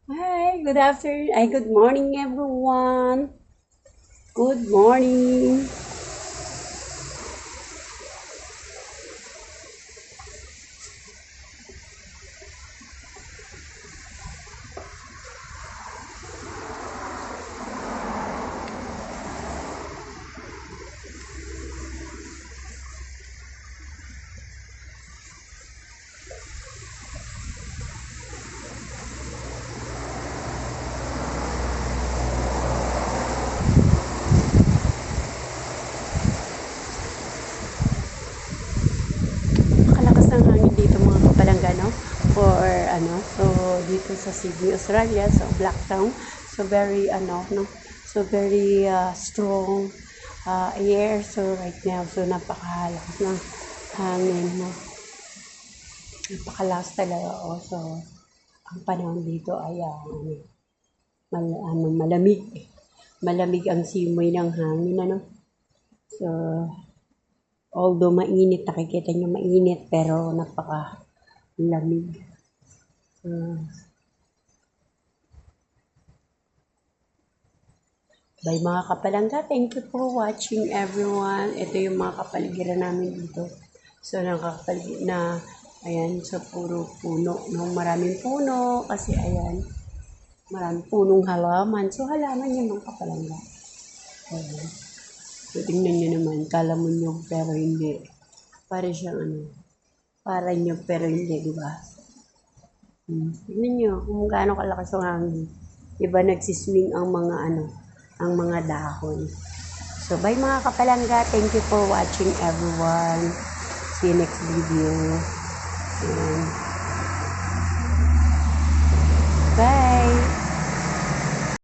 Hi, good afternoon. Good morning, everyone. Good morning. Makalakas ng hangin dito mga kapalangga, no? For so dito sa Sydney, Australia, sa Blacktown. So very no? So very strong air. So right now, so napakalakas ng hangin, no? Napakalakas talaga. So ang panahon dito ay malamig. Malamig ang simoy ng hangin, ano? So, although mainit, nakikita nyo mainit, pero napaka-lamig. Bye mga kapalangga, thank you for watching everyone. Ito yung mga kapaligiran namin dito. So, nakakapaligid na, ayan, sa puro puno. No? Maraming puno, kasi ayan, maraming punong halaman. So, halaman yung mga kapalangga. Ayan. So, tingnan nyo naman, kala mo nyog pero hindi. Para siyang para nyog pero hindi, di ba? Tignan nyo kung gaano kalakas ang hangin. Iba nagsiswing ang mga dahon. So, bye mga kapalangga. Thank you for watching everyone. See you next video. Ayan.